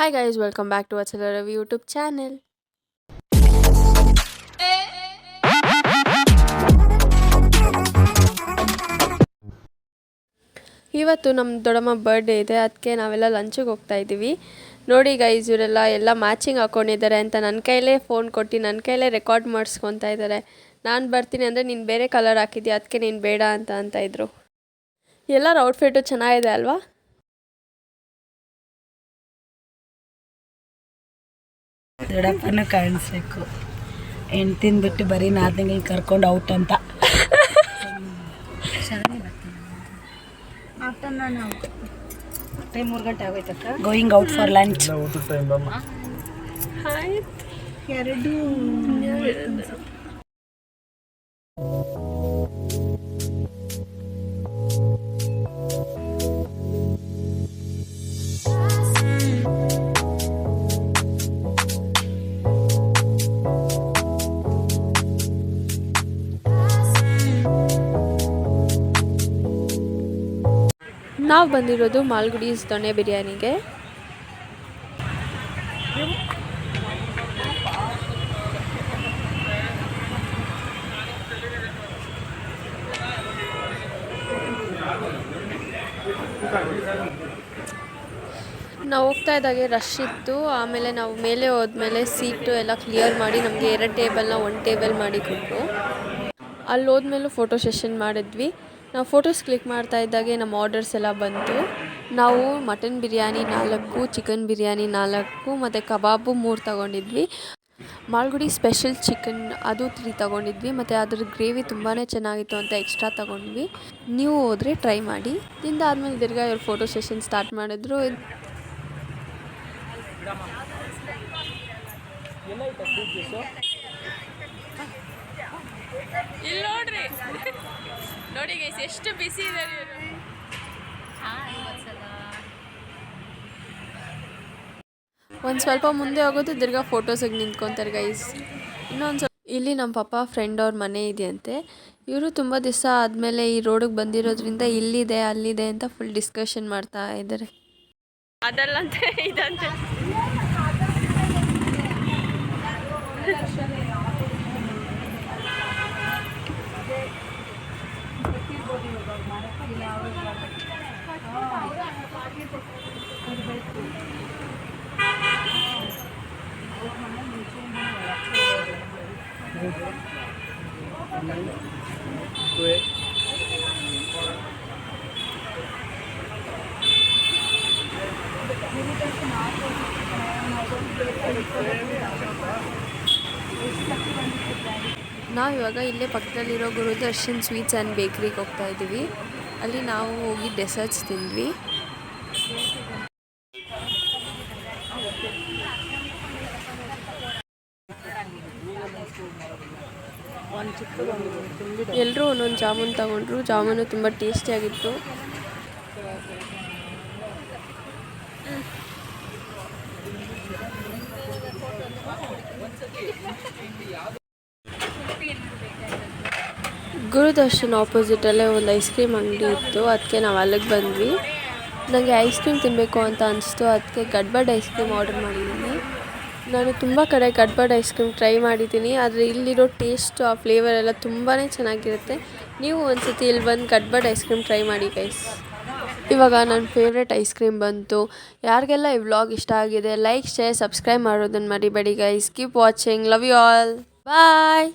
Hi guys, welcome back to Achhala Ravi YouTube channel. ಇವತ್ತು ನಮ್ಮ ದೊಡ್ಡಮ್ಮ ಬರ್ಡೇ ಇದೆ, ಅದಕ್ಕೆ ನಾವೆಲ್ಲ ಲಂಚಿಗೆ ಹೋಗ್ತಾ ಇದ್ದೀವಿ. ನೋಡಿ ಗೈಸ್, ಇವರೆಲ್ಲ ಎಲ್ಲ ಮ್ಯಾಚಿಂಗ್ ಹಾಕ್ಕೊಂಡಿದ್ದಾರೆ ಅಂತ ನನ್ನ ಕೈಲೇ ಫೋನ್ ಕೊಟ್ಟು ನನ್ನ ಕೈಲೇ ರೆಕಾರ್ಡ್ ಮಾಡಿಸ್ಕೊತಾ ಇದ್ದಾರೆ. ನಾನು ಬರ್ತೀನಿ ಅಂದರೆ ನೀನು ಬೇರೆ ಕಲರ್ ಹಾಕಿದ್ಯಾ, ಅದಕ್ಕೆ ನೀನು ಬೇಡ ಅಂತ ಇದ್ರು. ಎಲ್ಲರ ಔಟ್ಫಿಟ್ಟು ಚೆನ್ನಾಗಿದೆ ಅಲ್ವಾ? ದೊಡ್ಡಪ್ಪನೂ ಕಾಣಿಸ್ಬೇಕು, ಹೆಣ್ತಿನ ಬಿಟ್ಟು ಬರೀ ನಾದಿನಿಗೆ ಕರ್ಕೊಂಡು ಔಟ್ ಅಂತ. ಟೈಮ್ 3 ಗಂಟೆ ಆಗೋಯ್ತಕ್ಕ. Going out for lunch. ಎರಡು ನಾವು ಬಂದಿರೋದು ಮಾಲ್ಗುಡೀಸ್ ದೊಣ್ಣೆ ಬಿರಿಯಾನಿಗೆ. ನಾವು ಹೋಗ್ತಾ ಇದ್ದಾಗೆ ರಶ್ ಇತ್ತು. ಆಮೇಲೆ ನಾವು ಮೇಲೆ ಹೋದ್ಮೇಲೆ ಸೀಟು ಎಲ್ಲ ಕ್ಲಿಯರ್ ಮಾಡಿ ನಮಗೆ 2 ಟೇಬಲ್ನ 1 ಟೇಬಲ್ ಮಾಡಿ ಕೊಟ್ಟರು. ಅಲ್ಲಿ ಹೋದ್ಮೇಲೂ ಫೋಟೋ ಸೆಷನ್ ಮಾಡಿದ್ವಿ. ನಾವು ಫೋಟೋಸ್ ಕ್ಲಿಕ್ ಮಾಡ್ತಾ ಇದ್ದಾಗೆ ನಮ್ಮ ಆರ್ಡರ್ಸ್ ಎಲ್ಲ ಬಂತು. ನಾವು ಮಟನ್ ಬಿರಿಯಾನಿ 4, ಚಿಕನ್ ಬಿರಿಯಾನಿ 4 ಮತ್ತು ಕಬಾಬು 3 ತೊಗೊಂಡಿದ್ವಿ. ಮಾಲ್ಗುಡಿ ಸ್ಪೆಷಲ್ ಚಿಕನ್ ಅದು 3 ತೊಗೊಂಡಿದ್ವಿ. ಮತ್ತು ಅದ್ರ ಗ್ರೇವಿ ತುಂಬಾ ಚೆನ್ನಾಗಿತ್ತು ಅಂತ ಎಕ್ಸ್ಟ್ರಾ ತೊಗೊಂಡ್ವಿ. ನೀವು ಹೋದರೆ ಟ್ರೈ ಮಾಡಿ. ತಿಂದಾದ್ಮೇಲೆ ತಿರ್ಗಾ ಇವ್ರು ಫೋಟೋ ಸೆಷನ್ ಸ್ಟಾರ್ಟ್ ಮಾಡಿದ್ರು. ಇಲ್ಲಿ ನೋಡಿ ಗೈಸ್, ಎಷ್ಟು ಬಿಸಿ ಇದ್ದಾರೆ ಇವರು. ಒಂದು ಸ್ವಲ್ಪ ಮುಂದೆ ಹೋಗೋದು ತಿರ್ಗಾ ಫೋಟೋಸಿಗೆ ನಿಂತ್ಕೊತಾರೆ ಗೈಸ್. ಇನ್ನೊಂದು ಇಲ್ಲಿ ನಮ್ಮ ಪಾಪ ಫ್ರೆಂಡ್ ಅವ್ರ ಮನೆ ಇದೆಯಂತೆ. ಇವರು ತುಂಬ ದಿವಸ ಆದಮೇಲೆ ಈ ರೋಡಿಗೆ ಬಂದಿರೋದ್ರಿಂದ ಇಲ್ಲಿದೆ ಅಲ್ಲಿದೆ ಅಂತ ಫುಲ್ ಡಿಸ್ಕಷನ್ ಮಾಡ್ತಾ ಇದ್ದಾರೆ. ಅದಲ್ಲಂತೆ ಇದಂತೆ. ನಾವಿವಾಗ ಇಲ್ಲೇ ಪಕ್ಕದಲ್ಲಿರೋ ಗುರುದರ್ಶನ್ ಸ್ವೀಟ್ಸ್ ಆ್ಯಂಡ್ ಬೇಕ್ರಿಗೆ ಹೋಗ್ತಾ ಇದ್ದೀವಿ. ಅಲ್ಲಿ ನಾವು ಹೋಗಿ ಡೆಸರ್ಟ್ಸ್ ತಿಂದ್ವಿ. ಎಲ್ಲರೂ ಒಂದೊಂದು ಜಾಮೂನ್ ತಗೊಂಡ್ರು. ಜಾಮೂನು ತುಂಬ ಟೇಸ್ಟಿಯಾಗಿತ್ತು. ಗುರುದರ್ಶನ್ ಆಪೋಸಿಟಲ್ಲೇ ಒಂದು ಐಸ್ ಕ್ರೀಮ್ ಅಂಗಡಿ ಇತ್ತು, ಅದಕ್ಕೆ ನಾವು ಅಲ್ಲಿಗೆ ಬಂದ್ವಿ. ನನಗೆ ಐಸ್ ಕ್ರೀಮ್ ತಿನ್ನಬೇಕು ಅಂತ ಅನಿಸ್ತು, ಅದಕ್ಕೆ ಗಡ್ಬಡ್ ಐಸ್ ಕ್ರೀಮ್ ಆರ್ಡರ್ ಮಾಡಿದ್ದೀನಿ. ನಾನು ತುಂಬ ಕಡೆ ಗಡ್ಬಡ್ ಐಸ್ ಕ್ರೀಮ್ ಟ್ರೈ ಮಾಡಿದ್ದೀನಿ, ಆದರೆ ಇಲ್ಲಿರೋ ಟೇಸ್ಟು ಆ ಫ್ಲೇವರ್ ಎಲ್ಲ ತುಂಬಾ ಚೆನ್ನಾಗಿರುತ್ತೆ. ನೀವು ಒಂದು ಸತಿ ಇಲ್ಲಿ ಬಂದು ಗಡ್ಬಡ್ ಐಸ್ ಕ್ರೀಮ್ ಟ್ರೈ ಮಾಡಿ ಗೈಸ್. ಇವಾಗ ನನ್ನ ಫೇವ್ರೆಟ್ ಐಸ್ ಕ್ರೀಮ್ ಬಂತು. ಯಾರಿಗೆಲ್ಲ ಈ ವ್ಲಾಗ್ ಇಷ್ಟ ಆಗಿದೆ ಲೈಕ್, ಶೇರ್, ಸಬ್ಸ್ಕ್ರೈಬ್ ಮಾಡೋದನ್ನು ಮರಿಬೇಡಿ guys. Keep watching. Love you all. Bye.